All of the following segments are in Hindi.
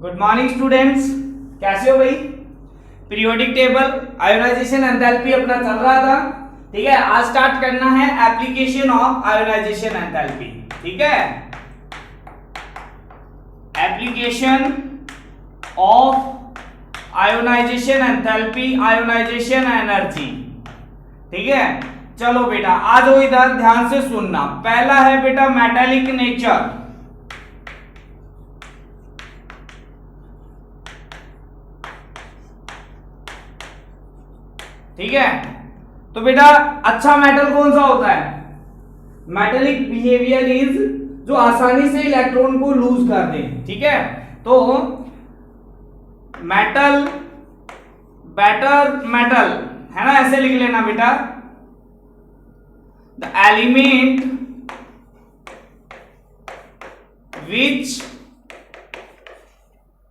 गुड मॉर्निंग स्टूडेंट्स, कैसे हो भाई। पीरियोडिक टेबल आयोनाइजेशन एंथैल्पी अपना चल रहा था, ठीक है। आज स्टार्ट करना है एप्लीकेशन ऑफ आयोनाइजेशन एंथैल्पी, ठीक है। Application of ionization enthalpy, ionization energy, ठीक है। चलो बेटा आ जाओ इधर, ध्यान से सुनना। पहला है बेटा मेटालिक नेचर, ठीक है। तो बेटा अच्छा मेटल कौन सा होता है? मेटेलिक बिहेवियर इज जो आसानी से इलेक्ट्रॉन को लूज कर दे, ठीक है। तो मेटल बेटर मेटल है ना, ऐसे लिख लेना बेटा। The element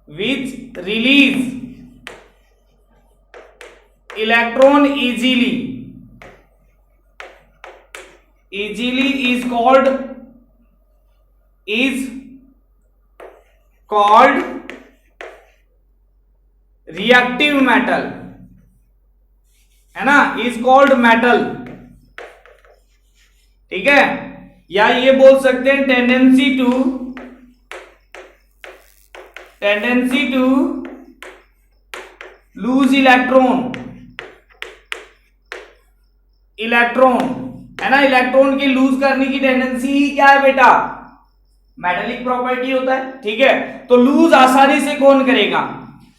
which release electron easily is called reactive metal, है ना, is called metal, ठीक है। या ये बोल सकते हैं टेंडेंसी टू लूज इलेक्ट्रॉन है ना। इलेक्ट्रॉन की लूज करने की टेंडेंसी ही क्या है बेटा? मेटालिक प्रॉपर्टी होता है, ठीक है। तो लूज आसानी से कौन करेगा?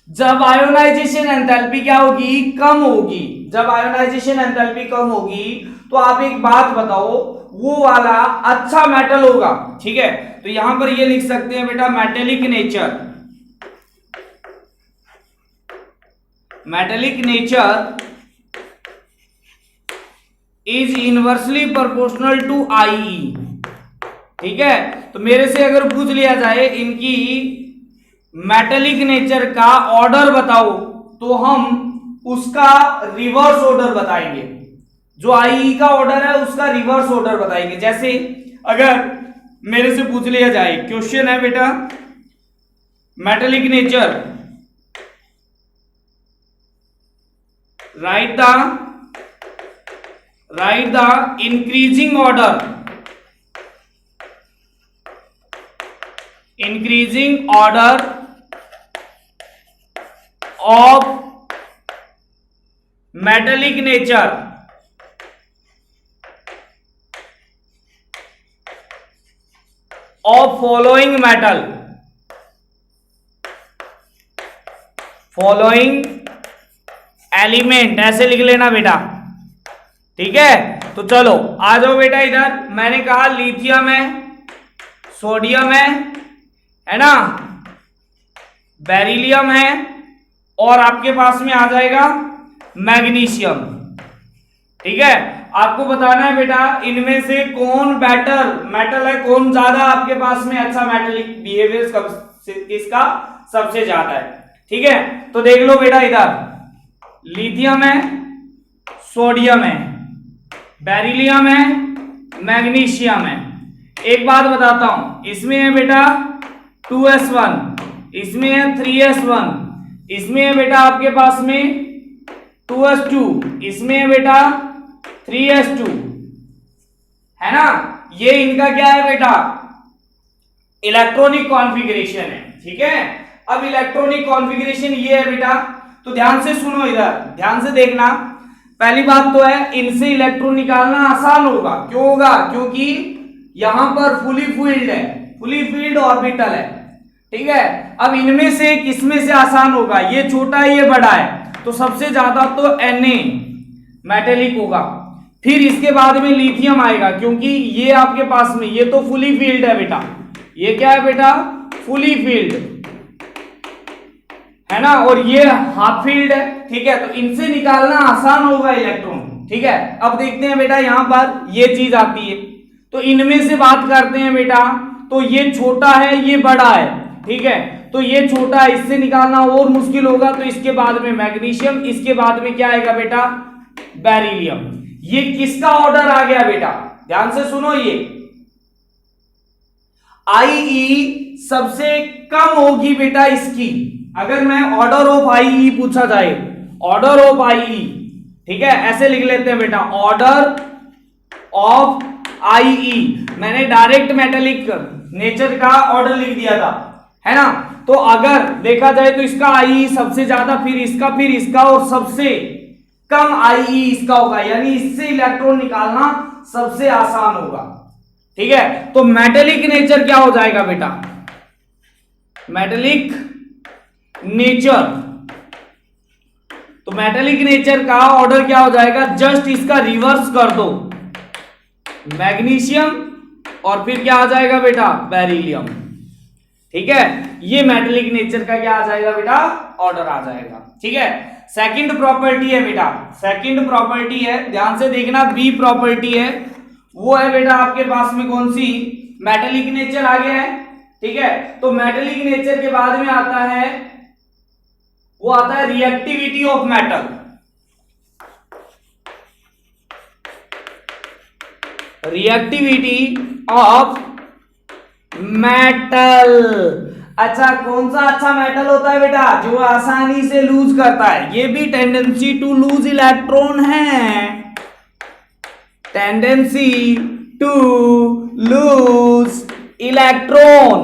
जब आयोनाइजेशन एंथैल्पी क्या होगी? कम होगी। जब आयोनाइजेशन एंथैल्पी कम होगी तो आप एक बात बताओ, वो वाला अच्छा मेटल होगा, ठीक है। तो यहां पर ये लिख सकते हैं बेटा metallic nature is inversely proportional to IE, ठीक है। तो मेरे से अगर पूछ लिया जाए इनकी मेटेलिक नेचर का ऑर्डर बताओ, तो हम उसका रिवर्स ऑर्डर बताएंगे। जो IE का ऑर्डर है उसका रिवर्स ऑर्डर बताएंगे। जैसे अगर मेरे से पूछ लिया जाए, क्वेश्चन है बेटा metallic nature, right the increasing order of metallic nature of following element, ऐसे लिख लेना बेटा, ठीक है। तो चलो आ जाओ बेटा इधर। मैंने कहा लिथियम है, सोडियम है ना, बेरिलियम है, और आपके पास में आ जाएगा मैग्नीशियम, ठीक है। आपको बताना है बेटा इनमें से कौन बेटर मेटल है, कौन ज्यादा आपके पास में अच्छा मेटेलिक बिहेवियर किसका सबसे ज्यादा है, ठीक है। तो देख लो बेटा इधर लिथियम है, सोडियम है, बेरिलियम है, मैग्नीशियम है। एक बात बताता हूं, इसमें है बेटा 2s1, इसमें है 3s1, इसमें है बेटा आपके पास में 2s2, इसमें है बेटा 3s2, है ना। ये इनका क्या है बेटा? इलेक्ट्रॉनिक कॉन्फ़िगरेशन है, ठीक है। अब इलेक्ट्रॉनिक कॉन्फ़िगरेशन ये है बेटा, तो ध्यान से सुनो इधर, ध्यान से देखना। पहली बात तो है इनसे इलेक्ट्रॉन निकालना आसान होगा। क्यों होगा? क्योंकि यहां पर फुली फील्ड ऑर्बिटल है, ठीक है। अब इनमें से किसमें से आसान होगा? ये छोटा है, ये बड़ा है, तो सबसे ज्यादा तो Na मेटेलिक होगा। फिर इसके बाद में लिथियम आएगा, क्योंकि ये आपके पास में ये तो फुली फील्ड है बेटा। ये क्या है बेटा? फुली फील्ड है ना, और ये हाफ फील्ड है, ठीक है। तो इनसे निकालना आसान होगा इलेक्ट्रॉन, ठीक है। अब देखते हैं बेटा यहां पर ये चीज आती है, तो इनमें से बात करते हैं बेटा। तो ये छोटा है, ये बड़ा है, ठीक है। तो ये छोटा है, इससे निकालना और मुश्किल होगा। तो इसके बाद में मैग्नीशियम, इसके बाद में क्या आएगा बेटा? बेरिलियम। ये किसका ऑर्डर आ गया बेटा? ध्यान से सुनो, ये Ie सबसे कम होगी बेटा इसकी। अगर मैं ऑर्डर ऑफ Ie पूछा जाए, ऑर्डर ऑफ Ie, ठीक है, ऐसे लिख लेते हैं बेटा, ऑर्डर ऑफ Ie। मैंने डायरेक्ट मेटेलिक नेचर का ऑर्डर लिख दिया था, है ना। तो अगर देखा जाए तो इसका Ie सबसे ज्यादा, फिर इसका और सबसे कम Ie इसका होगा, यानी इससे इलेक्ट्रॉन निकालना सबसे आसान होगा, ठीक है। तो मेटेलिक नेचर क्या हो जाएगा बेटा, मेटेलिक नेचर, तो मेटेलिक नेचर का ऑर्डर क्या हो जाएगा, जस्ट इसका रिवर्स कर दो, मैग्नीशियम और फिर क्या आ जाएगा बेटा, बेरिलियम, ठीक है। ये मेटेलिक नेचर का क्या आ जाएगा बेटा, ऑर्डर आ जाएगा, ठीक है। सेकंड प्रॉपर्टी है बेटा, सेकंड प्रॉपर्टी है, ध्यान से देखना, बी प्रॉपर्टी है, वो है बेटा आपके पास में कौन सी, मेटेलिक नेचर आ गया है, ठीक है। तो मेटेलिक नेचर के बाद में आता है, वो आता है reactivity of metal, reactivity of metal. अच्छा, कौन सा अच्छा मेटल होता है बेटा, जो आसानी से लूज करता है, ये भी टेंडेंसी टू लूज इलेक्ट्रॉन है, टेंडेंसी टू लूज इलेक्ट्रॉन,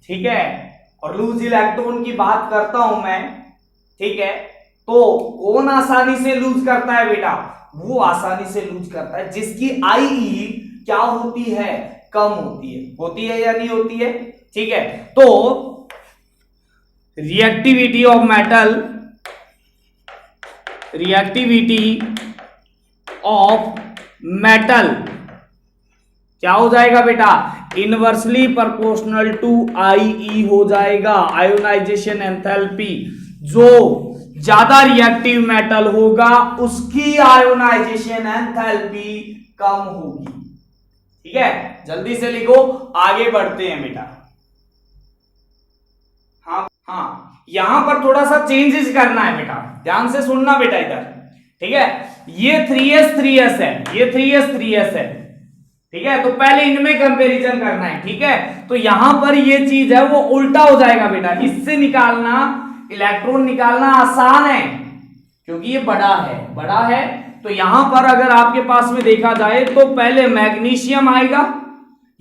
ठीक है। और लूज इलेक्ट्रॉन की बात करता हूं मैं, ठीक है। तो कौन आसानी से लूज करता है बेटा, वो आसानी से लूज करता है जिसकी Ie क्या होती है, कम होती है या नहीं होती है, ठीक है। तो reactivity of metal, reactivity of metal क्या हो जाएगा बेटा, इनवर्सली प्रोपोर्शनल टू Ie हो जाएगा, आयोनाइजेशन एंथैल्पी। जो ज्यादा रिएक्टिव मेटल होगा उसकी आयोनाइजेशन एंथैल्पी कम होगी, ठीक है। जल्दी से लिखो, आगे बढ़ते हैं बेटा। हाँ, यहां पर थोड़ा सा चेंजेस करना है बेटा, ध्यान से सुनना बेटा इधर, ठीक है। ये 3s है, ये 3s है, ठीक है। तो पहले इनमें कंपैरिजन करना है, ठीक है। तो यहां पर ये चीज है वो उल्टा हो जाएगा बेटा, इससे निकालना, इलेक्ट्रॉन निकालना आसान है क्योंकि ये बड़ा है। तो यहां पर अगर आपके पास में देखा जाए तो पहले मैग्नीशियम आएगा,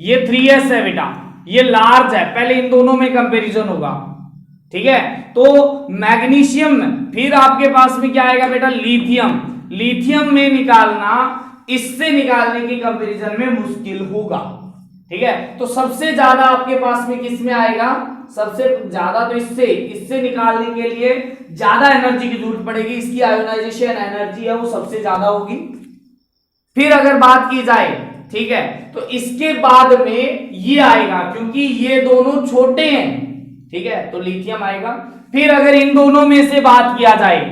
ये 3s है बेटा, ये लार्ज है, पहले इन दोनों में कंपैरिजन होगा, ठीक है। तो मैग्नीशियम, फिर आपके पास में क्या आएगा बेटा, लिथियम, लिथियम में निकालना इससे निकालने के कंपैरिजन में मुश्किल होगा, ठीक है। तो सबसे ज्यादा आपके पास में किस में आएगा, सबसे ज्यादा तो इससे निकालने के लिए ज्यादा एनर्जी की जरूरत पड़ेगी, इसकी आयोनाइजेशन एनर्जी है वो सबसे ज्यादा होगी। फिर अगर बात की जाए, ठीक है, तो इसके बाद में ये आएगा क्योंकि ये दोनों छोटे हैं, ठीक है, तो लिथियम आएगा। फिर अगर इन दोनों में से बात किया जाए,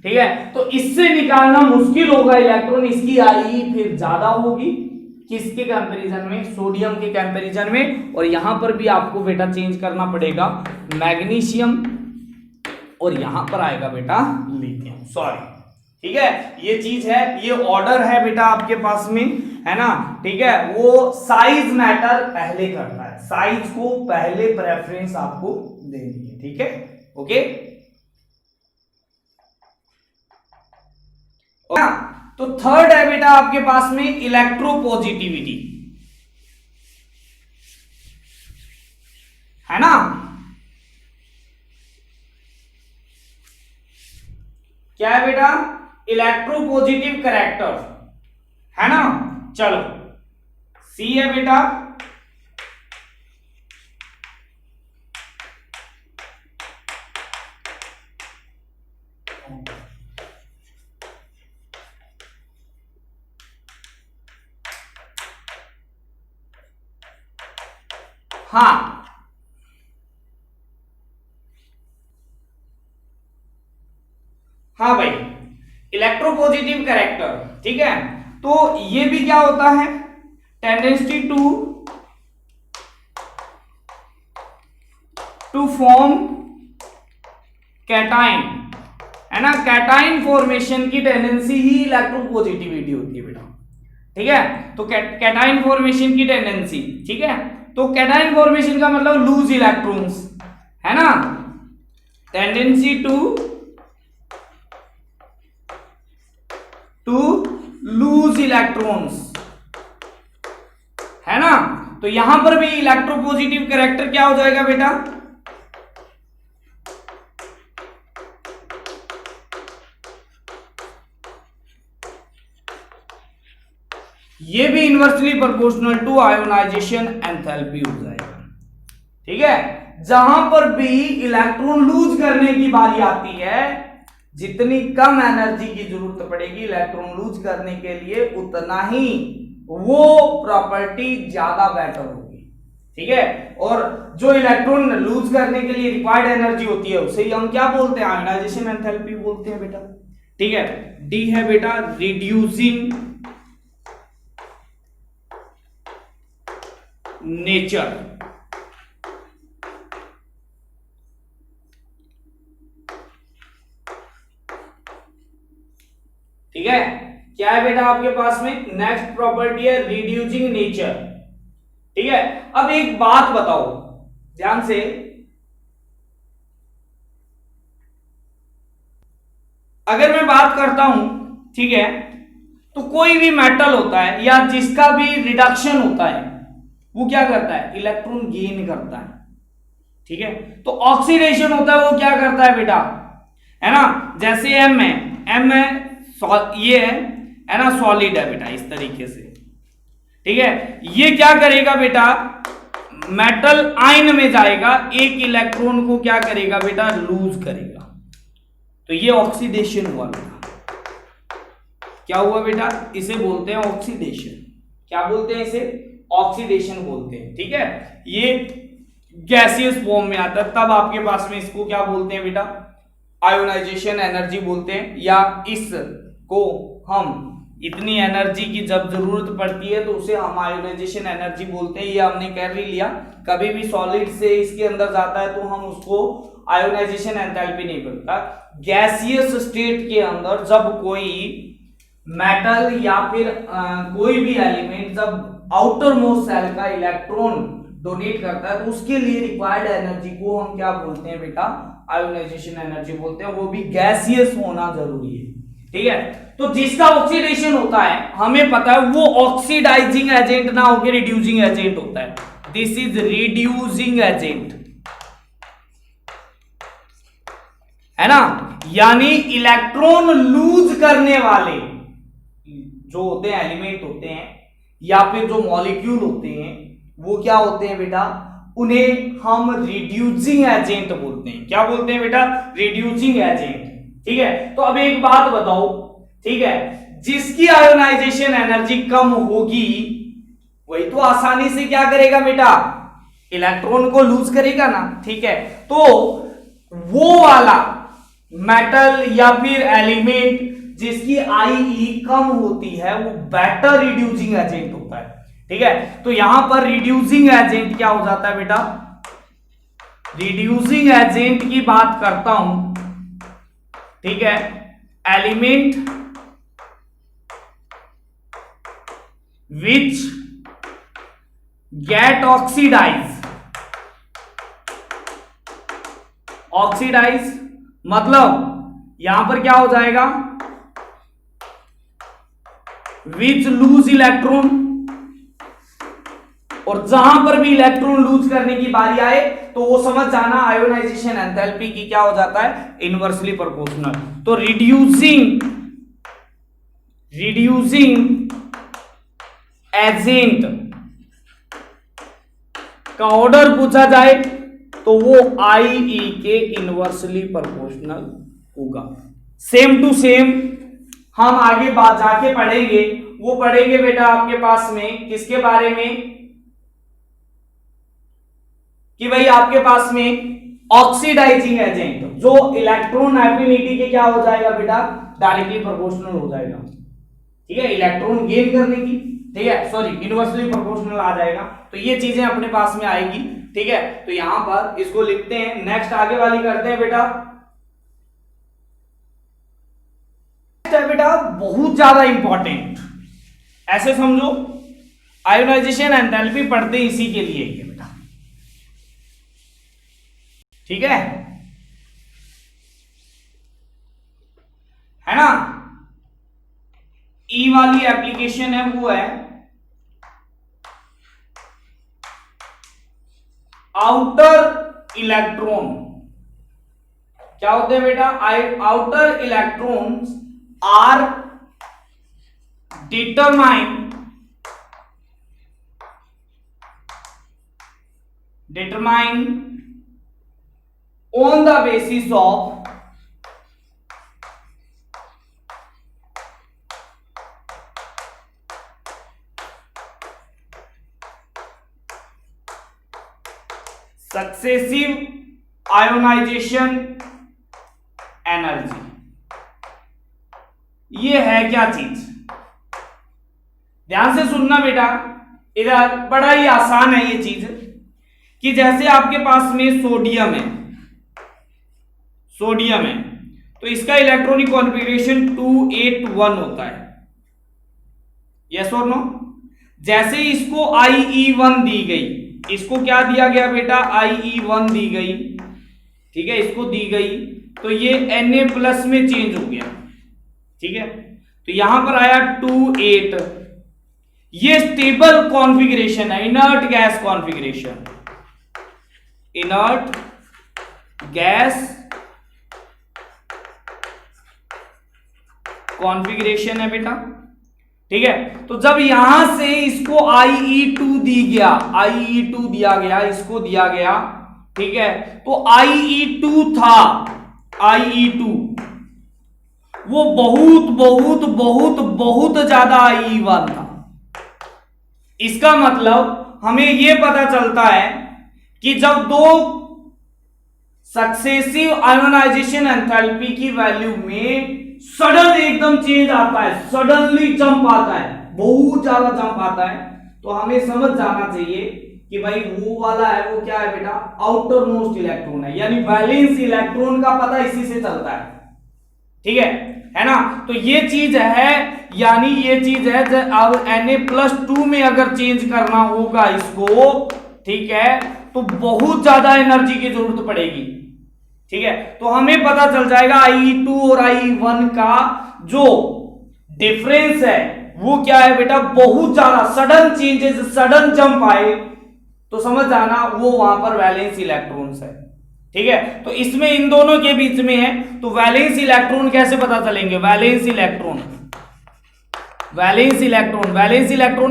ठीक है, तो इससे निकालना मुश्किल होगा इलेक्ट्रॉन, इसकी Ie फिर ज्यादा होगी, किसके कंपैरिजन में, सोडियम के कंपैरिजन में। और यहां पर भी आपको बेटा चेंज करना पड़ेगा, मैग्नीशियम, और यहां पर आएगा बेटा लिथियम, सॉरी, ठीक है। ये चीज है, ये ऑर्डर है बेटा आपके पास में, है ना, ठीक है। वो साइज मैटर पहले करता है, साइज को पहले प्रेफरेंस आपको देनी है, ठीक है, ओके। तो थर्ड है बेटा आपके पास में इलेक्ट्रोपॉजिटिविटी, है ना। क्या है बेटा, इलेक्ट्रोपॉजिटिव कैरेक्टर, है ना। चलो, सी है बेटा, हाँ, हाँ भाई, इलेक्ट्रोपॉजिटिव कैरेक्टर, ठीक है। तो ये भी क्या होता है, टेंडेंसी टू फॉर्म कैटाइन, है ना। कैटाइन फॉर्मेशन की टेंडेंसी ही इलेक्ट्रोपॉजिटिविटी होती है बेटा, ठीक है। तो कैटाइन फॉर्मेशन की टेंडेंसी, ठीक है। तो कैटायन फॉर्मेशन का मतलब लूज इलेक्ट्रॉन्स है ना, टेंडेंसी टू लूज इलेक्ट्रॉन्स है ना। तो यहां पर भी इलेक्ट्रोपॉजिटिव कैरेक्टर क्या हो जाएगा बेटा, ये भी inversely proportional to ionization enthalpy हो जाएगा। ठीक है, जहां पर भी इलेक्ट्रॉन लूज करने की बारी आती है, जितनी कम एनर्जी की जरूरत पड़ेगी इलेक्ट्रॉन लूज करने के लिए, उतना ही वो प्रॉपर्टी ज्यादा बेटर होगी। ठीक है, और जो इलेक्ट्रॉन लूज करने के लिए रिक्वायर्ड एनर्जी होती है उसे हम क्या बोलते हैं, आयोनाइजेशन एंथैल्पी बोलते हैं बेटा। ठीक है, डी है बेटा रिड्यूसिंग नेचर। ठीक है, क्या है बेटा आपके पास में, नेक्स्ट प्रॉपर्टी है रिड्यूसिंग नेचर। ठीक है, अब एक बात बताओ ध्यान से, अगर मैं बात करता हूं, ठीक है, तो कोई भी मेटल होता है या जिसका भी रिडक्शन होता है वो क्या करता है, इलेक्ट्रॉन गेन करता है। ठीक है, तो ऑक्सीडेशन होता है वो क्या करता है बेटा, है ना, जैसे एम है, एम है ये है ना, सॉलिड है बेटा इस तरीके से। ठीक है, ये क्या करेगा बेटा, मेटल आयन में जाएगा, एक इलेक्ट्रॉन को क्या करेगा बेटा, लूज करेगा। तो ये ऑक्सीडेशन हुआ बेटा, क्या हुआ बेटा, इसे बोलते हैं ऑक्सीडेशन। क्या बोलते हैं इसे, ऑक्सीडेशन बोलते हैं। ठीक है, ये गैसियस फॉर्म में आता है, तब आपके पास में इसको क्या बोलते हैं बेटा, आयोनाइजेशन एनर्जी बोलते हैं, या इसको हम इतनी एनर्जी की जब जरूरत पड़ती है तो उसे हम आयोनाइजेशन एनर्जी बोलते हैं। ये हमने कर ही लिया, कभी भी सॉलिड से इसके अंदर जाता है तो हम उसको आयोनाइजेशन एंथैल्पी नहीं बोलता। गैसियस स्टेट के अंदर जब कोई मेटल या फिर कोई भी एलिमेंट जब आउटर मोस्ट सेल का इलेक्ट्रॉन डोनेट करता है तो उसके लिए रिक्वायर्ड एनर्जी को हम क्या बोलते हैं बेटा, आयोनाइजेशन एनर्जी बोलते हैं, वो भी गैसियस होना जरूरी है। ठीक है, तो जिसका ऑक्सीडेशन होता है हमें पता है वो ऑक्सीडाइजिंग एजेंट ना होकर रिड्यूसिंग एजेंट होता है, दिस इज रिड्यूसिंग एजेंट, है ना, यानी इलेक्ट्रॉन लूज करने वाले जो होते हैं, एलिमेंट होते हैं या फिर जो मॉलिक्यूल होते हैं, वो क्या होते हैं बेटा, उन्हें हम रिड्यूसिंग एजेंट बोलते हैं। क्या बोलते हैं बेटा, रिड्यूसिंग एजेंट। ठीक है, तो अब एक बात बताओ, ठीक है, जिसकी आयोनाइजेशन एनर्जी कम होगी वही तो आसानी से क्या करेगा बेटा, इलेक्ट्रॉन को लूज करेगा ना। ठीक है, तो वो वाला मेटल या फिर एलिमेंट जिसकी आईई कम होती है वो बेटर रिड्यूसिंग एजेंट होता है। ठीक है, तो यहां पर रिड्यूसिंग एजेंट क्या हो जाता है बेटा, रिड्यूसिंग एजेंट की बात करता हूं। ठीक है, element which get oxidize, oxidize मतलब यहां पर क्या हो जाएगा, विच लूज इलेक्ट्रॉन, और जहां पर भी इलेक्ट्रॉन लूज करने की बारी आए तो वो समझ जाना आयोनाइजेशन एंथैल्पी की क्या हो जाता है, इनवर्सली प्रोपोर्शनल। तो रिड्यूसिंग एजेंट का ऑर्डर पूछा जाए तो वो आईई के इनवर्सली प्रोपोर्शनल होगा। सेम टू सेम हम आगे बात जाके पढ़ेंगे, वो पढ़ेंगे बेटा आपके पास में किसके बारे में, कि भाई आपके पास में ऑक्सीडाइजिंग एजेंट जो इलेक्ट्रॉन एफिनिटी के क्या हो जाएगा बेटा, डायरेक्टली प्रोपोर्शनल हो जाएगा। ठीक है, इलेक्ट्रॉन गेन करने की, ठीक है, सॉरी इनवर्सली प्रोपोर्शनल आ जाएगा। तो ये चीजें अपने पास में आएगी। ठीक है, तो यहां पर इसको लिखते हैं, नेक्स्ट आगे वाली करते हैं बेटा। बेटा बहुत ज्यादा इंपॉर्टेंट, ऐसे समझो आयोनाइजेशन एंथैल्पी पढ़ते इसी के लिए है बेटा, ठीक है ना। ई वाली एप्लीकेशन है वो है आउटर इलेक्ट्रॉन। क्या होते हैं बेटा? Outer electrons are determined on the basis of successive ionization energy। ये है क्या चीज? ध्यान से सुनना बेटा, इधर बड़ा ही आसान है ये चीज कि जैसे आपके पास में सोडियम है तो इसका इलेक्ट्रॉनिक कॉन्फ़िगरेशन 281 होता है, यस और नो। जैसे इसको IE1 दी गई, इसको क्या दिया गया बेटा? IE1 दी गई, ठीक है, इसको दी गई तो ये Na+ में चेंज हो गया, ठीक है। तो यहां पर आया 28, ये स्टेबल कॉन्फ़िगरेशन है, inert gas configuration, inert gas configuration है बेटा, ठीक है। तो जब यहां से इसको IE2 दी गया, IE2 दिया गया, इसको दिया गया, ठीक है, तो IE2 था, IE2 वो बहुत बहुत बहुत बहुत ज्यादा IE1 था। इसका मतलब हमें यह पता चलता है कि जब दो सक्सेसिव आयोनाइजेशन एंथैल्पी की वैल्यू में सडन एकदम चेंज आता है, सडनली जंप आता है, बहुत ज्यादा जंप आता है, तो हमें समझ जाना चाहिए कि भाई वो वाला है, वो क्या है बेटा? आउटर मोस्ट इलेक्ट्रॉन है, यानी वैलेंस इलेक्ट्रॉन का पता इसी से चलता है, ठीक है ना। तो ये चीज है, यानी ये चीज है अब Na+2 में अगर चेंज करना होगा इसको, ठीक है, तो बहुत ज्यादा एनर्जी की जरूरत पड़ेगी, ठीक है। तो हमें पता चल जाएगा IE2 और IE1 का जो डिफरेंस है वो क्या है बेटा? बहुत ज्यादा सडन चेंजेस, सडन जंप आए तो समझ जाना वो वहां पर वैलेंस इलेक्ट्रॉन्स है, ठीक है। तो इसमें इन दोनों के बीच में है, तो वैलेंस इलेक्ट्रॉन कैसे पता चलेंगे? वैलेंस इलेक्ट्रॉन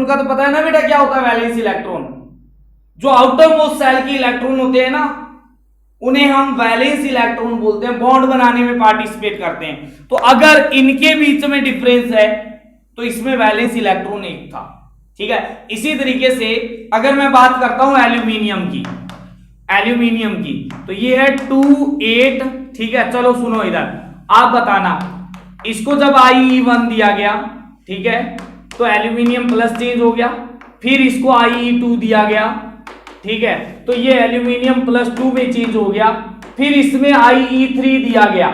का तो पता है ना बेटा क्या होता है? वैलेंस इलेक्ट्रॉन जो आउटर मोस्ट सेल के इलेक्ट्रॉन होते हैं ना, उन्हें हम वैलेंस इलेक्ट्रॉन बोलते हैं, बॉन्ड बनाने में पार्टिसिपेट करते हैं। तो अगर इनके बीच में डिफरेंस है तो इसमें वैलेंस इलेक्ट्रॉन एक था, ठीक है। इसी तरीके से अगर मैं बात करता हूं एल्यूमिनियम की, तो ये है 28, ठीक है। चलो सुनो इधर, आप बताना, इसको जब IE1 दिया गया, ठीक है, तो एल्यूमिनियम प्लस चेंज हो गया, फिर इसको IE2 दिया गया, ठीक है, तो ये एल्यूमिनियम +2 में चेंज हो गया, फिर इसमें IE3 दिया गया,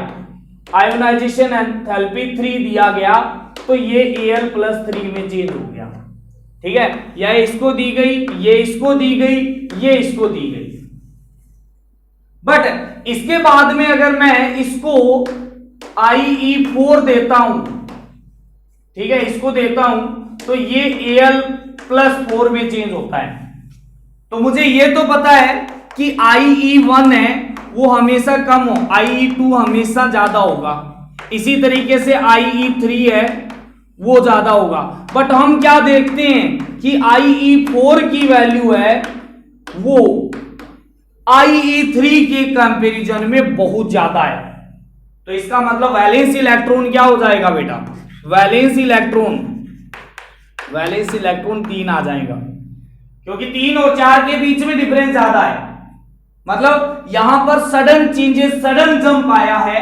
आयोनाइजेशन एंथैल्पी 3 दिया गया, तो ये Al+3 में चेंज हो गया, ठीक है। या इसको दी गई, ये इसको दी गई, ये इसको दी गई। बट इसके बाद में अगर मैं इसको IE4 देता हूं, ठीक है, इसको देता हूं, तो ये Al+4 में चेंज होता है। तो मुझे ये तो पता है कि IE1 है वो हमेशा कम हो, IE2 हमेशा ज्यादा होगा, इसी तरीके से IE3 है वो ज्यादा होगा। बट हम क्या देखते हैं कि IE4 की वैल्यू है वो IE3 के कंपैरिजन में बहुत ज्यादा है। तो इसका मतलब वैलेंस इलेक्ट्रॉन क्या हो जाएगा बेटा? वैलेंस इलेक्ट्रॉन 3 आ जाएगा, क्योंकि 3 और 4 के बीच में डिफरेंस ज्यादा है। मतलब यहां पर सडन चेंजेस, सडन जंप आया है,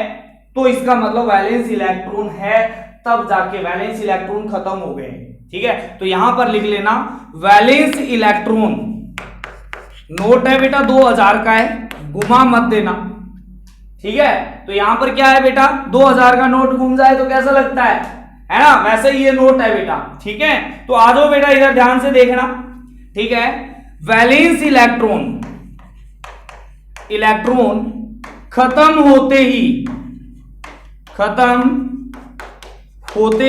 तो इसका मतलब वैलेंस इलेक्ट्रॉन है, तब जाके वैलेंस इलेक्ट्रॉन खत्म हो गए, ठीक है। तो यहां पर लिख लेना वैलेंस इलेक्ट्रॉन, नोट है बेटा 2000 का है, घुमा मत देना, ठीक है। तो यहां पर क्या है बेटा? 2000 का नोट घूम जाए तो कैसा लगता है है ना, वैसे ही ये नोट है बेटा, ठीक है। तो आ जाओ बेटा इधर ध्यान से देखना, ठीक है। वैलेंस इलेक्ट्रॉन, इलेक्ट्रॉन खत्म होते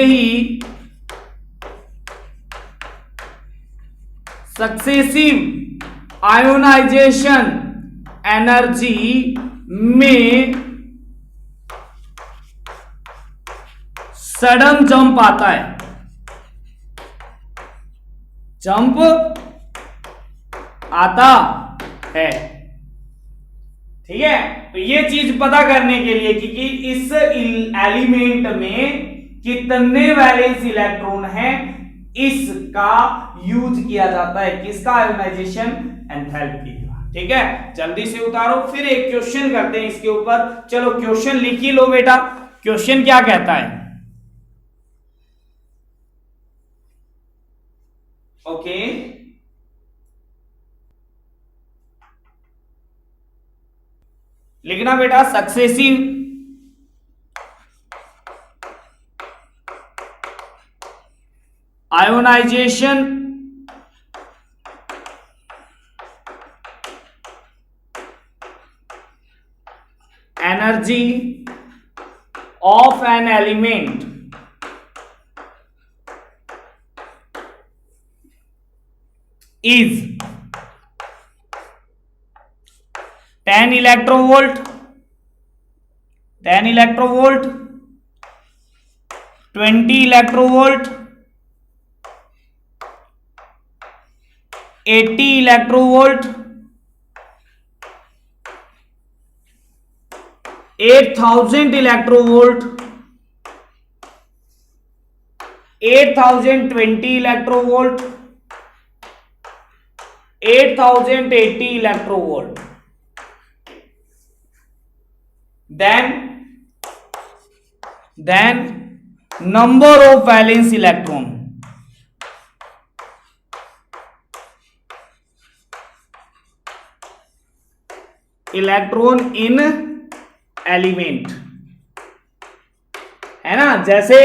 ही सक्सेसिव आयोनाइजेशन एनर्जी में सडन जंप आता है, जंप आता है, ठीक है। तो ये चीज पता करने के लिए कि इस एलिमेंट में कितने वैलेंस इलेक्ट्रॉन हैं, इसका यूज किया जाता है, किसका, आयोनाइजेशन एंथैल्पी का, ठीक है। जल्दी से उतारो, फिर एक क्वेश्चन करते हैं इसके ऊपर। चलो क्वेश्चन लिख ही लो बेटा। क्वेश्चन क्या कहता है, ओके। लिखना बेटा, successive ionization energy of an element is 10 electrovolt, 10 electrovolt, 20 electrovolt, 80 electrovolt, 8000 electrovolt, 8020 electrovolt, 8080 electrovolt. Then number of valence electron, electron in element, है ना। जैसे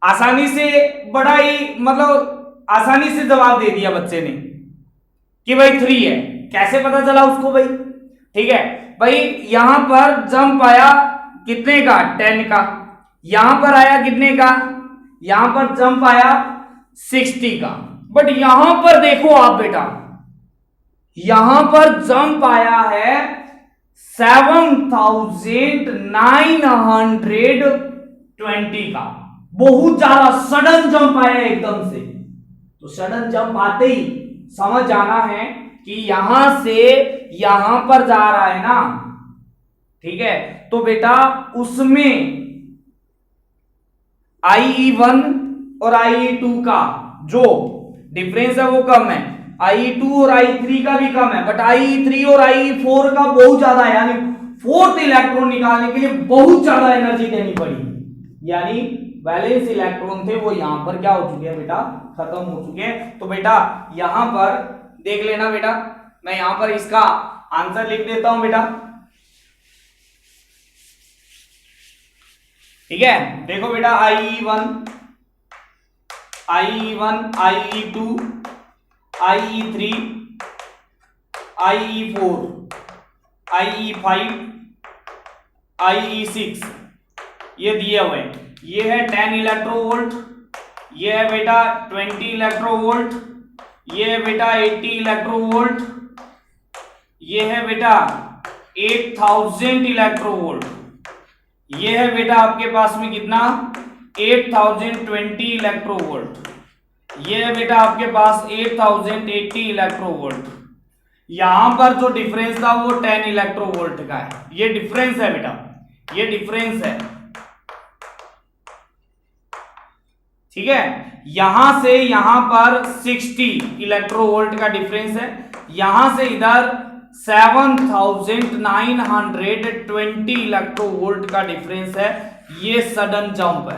आसानी से, बड़ा ही मतलब आसानी से जवाब दे दिया बच्चे ने कि भाई 3 है। कैसे पता चला उसको भाई, ठीक है भाई। यहां पर जंप आया कितने का, 10 का। यहां पर आया कितने का, यहां पर जंप आया 60 का। बट यहां पर देखो आप बेटा, यहां पर जंप आया है 7920 का। बहुत ज्यादा सडन जंप आया एकदम से। तो सडन जंप आते ही समझ जाना है कि यहां से यहां पर जा रहा है ना, ठीक है। तो बेटा उसमें IE1 और IE2 का जो डिफरेंस है वो कम है, IE2 और IE3 का भी कम है, बट IE3 और IE4 का बहुत ज्यादा है। यानी फोर्थ इलेक्ट्रॉन निकालने के लिए बहुत ज्यादा एनर्जी देनी पड़ी। यानी वैलेंस इलेक्ट्रॉन थे वो यहां पर क्या हो चुके हैं बेटा, खत्म हो चुके हैं। तो बेटा यहां पर देख लेना बेटा, मैं यहां पर इसका आंसर लिख देता हूं बेटा, ठीक है। देखो बेटा IE1, IE2, IE3, IE4, IE5, IE6 ये दिए हुए हैं। ये है 10 इलेक्ट्रोवोल्ट, ये है बेटा 20 इलेक्ट्रोवोल्ट, ये है बेटा 80 इलेक्ट्रोवोल्ट, ये है बेटा 8000 इलेक्ट्रोवोल्ट, ये है बेटा आपके पास में कितना 8020 इलेक्ट्रोवोल्ट, ये है बेटा आपके पास 8080 इलेक्ट्रोवोल्ट। यहां पर जो डिफरेंस था वो 10 इलेक्ट्रोवोल्ट का है। ये डिफरेंस है बेटा, ये डिफरेंस है, ठीक है। यहां से यहां पर 60 इलेक्ट्रोवोल्ट का डिफरेंस है, यहां से इधर 7920 इलेक्ट्रोवोल्ट का डिफरेंस है। ये सडन जंप है,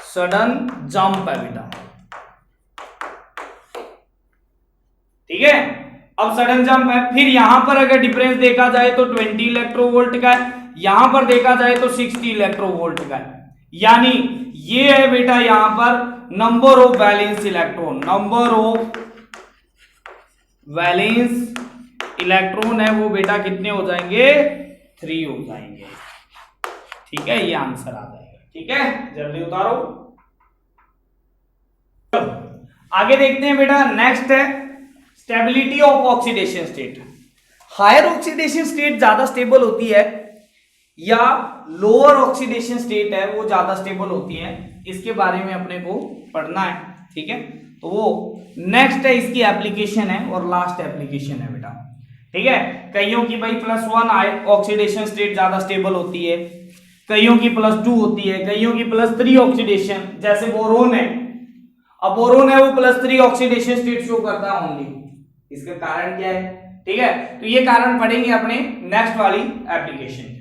सडन जंप है बेटा, ठीक है। अब सडन जंप है। फिर यहां पर अगर डिफरेंस देखा जाए तो 20 इलेक्ट्रोवोल्ट का है, यहां पर देखा जाए तो 60 इलेक्ट्रोवोल्ट का है। यानी ये है बेटा यहां पर number of valence electron, number of valence electron है वो बेटा कितने हो जाएंगे, 3 हो जाएंगे। ठीक है, ये आंसर आ जाएगा। ठीक है, जल्दी उतारो। आगे देखते हैं बेटा, नेक्स्ट है stability of oxidation state. Higher oxidation state ज्यादा स्टेबल होती है या लोअर ऑक्सीडेशन स्टेट है वो ज्यादा स्टेबल होती है, इसके बारे में अपने को पढ़ना है। ठीक है, तो वो नेक्स्ट है, इसकी एप्लीकेशन है और लास्ट एप्लीकेशन है बेटा। ठीक है, कईयों की भाई +1 ऑक्सीडेशन स्टेट ज्यादा स्टेबल होती है, कईयों की +2 होती है, कईयों की +3 ऑक्सीडेशन, जैसे बोरोन है। अब बोरोन है वो +3 ऑक्सीडेशन स्टेट शो करता है ओनली, इसका कारण क्या है। ठीक है, तो ये कारण पढ़ेंगे अपने नेक्स्ट वाली एप्लीकेशन।